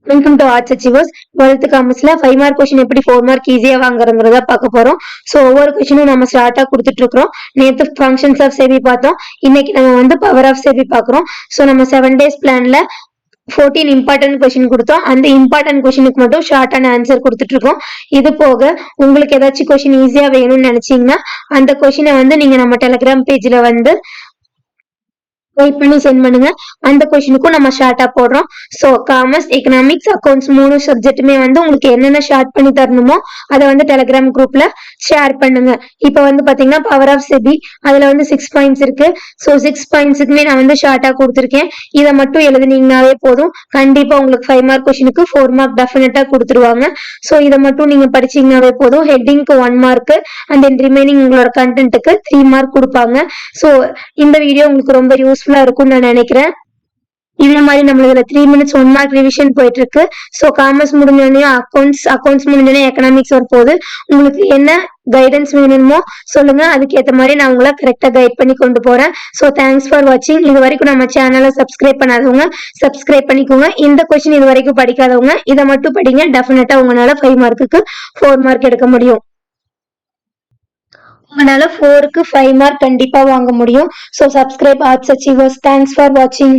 Welcome to arts achievers. 12th காமர்ஸ்ல 5 mark question எப்படி 4 mark ஈஸியா வாங்குறதுங்கிறத பார்க்க போறோம். ஸோ ஒவ்வொரு கொஸ்டினும் நம்ம ஸ்டார்ட்டா கொடுத்துட்டு இருக்கிறோம். நேற்று ஃபங்க்ஷன்ஸ் ஆஃப் செபி பார்த்தோம். இன்னைக்கு நம்ம வந்து பவர் ஆஃப் செபி பார்க்குறோம். ஸோ நம்ம 7 days பிளான்ல 14 இம்பார்ட்டன்ட் கொஸ்டின் கொடுத்தோம். அந்த இம்பார்ட்டன்ட் கொஸ்டினுக்கு மட்டும் ஷார்ட்டான ஆன்சர் கொடுத்துட்டு இருக்கோம். இது போக உங்களுக்கு ஏதாச்சும் கொஸ்டின் ஈஸியா வேணும்னு நினைச்சீங்கன்னா அந்த கொஸ்டினை வந்து நீங்க நம்ம டெலிகிராம் பேஜ்ல வந்து டைப் பண்ணி சென்ட் பண்ணுங்க. அந்த கொஸ்டினுக்கும் நம்ம ஷார்ட்டா போடுறோம். ஸோ காமர்ஸ், எக்கனாமிக்ஸ், அக்கௌண்ட்ஸ் 3 சப்ஜெக்ட்டுமே வந்து உங்களுக்கு என்னென்ன ஷார்ட் பண்ணி தரணுமோ அதை வந்து டெலிகிராம் குரூப்ல ஷேர் பண்ணுங்க. இப்போ வந்து பாத்தீங்கன்னா பவர் ஆஃப் செபி அதுல வந்து 6 பாயிண்ட்ஸ் இருக்கு. ஸோ 6 பாயிண்ட்ஸுக்குமே நான் வந்து ஷார்ட்டா கொடுத்துருக்கேன். இதை மட்டும் எழுதுனீங்கனாவே போதும். கண்டிப்பா உங்களுக்கு 5 மார்க் கொஸ்டினுக்கு 4 மார்க் டெஃபினட்டா கொடுத்துருவாங்க. ஸோ இதை மட்டும் நீங்க படிச்சீங்கன்னாவே போதும். ஹெட்டிங்க்கு 1 மார்க் அண்ட் தென் ரிமைனிங் உங்களோட கண்டென்ட்டுக்கு 3 மார்க் கொடுப்பாங்க. ஸோ இந்த வீடியோ உங்களுக்கு ரொம்ப யூஸ்ஃபுல்லா இருக்கும்னு நான் நினைக்கிறேன். இதே மாதிரி நம்மளோட 3 minutes 1 மார்க் ரிவிஷன் போயிட்டு இருக்கு. ஸோ காமர்ஸ் முடிஞ்சோடனே அக்கௌண்ட்ஸ் முடிஞ்சோடனே எக்கனாமிக்ஸ் வரப்போகுது. உங்களுக்கு என்ன கைடன்ஸ் வேணுமோ சொல்லுங்க. அதுக்கேற்ற மாதிரி நான் உங்களை கரெக்டா கைட் பண்ணி கொண்டு போறேன். ஸோ தேங்க்ஸ் ஃபார் வாட்சிங். இது வரைக்கும் நம்ம சேனலை சப்ஸ்கிரைப் பண்ணாதவங்க சப்ஸ்கிரைப் பண்ணிக்கோங்க. இந்த கொஸ்டின் இது வரைக்கும் படிக்காதவங்க இதை மட்டும் படிங்க. டெஃபினட்டா உங்களால 5 மார்க்குக்கு 4 மார்க் எடுக்க முடியும். உங்களால 4க்கு 5 மார்க் கண்டிப்பா வாங்க முடியும். So subscribe arts achievers. Thanks for வாட்சிங்.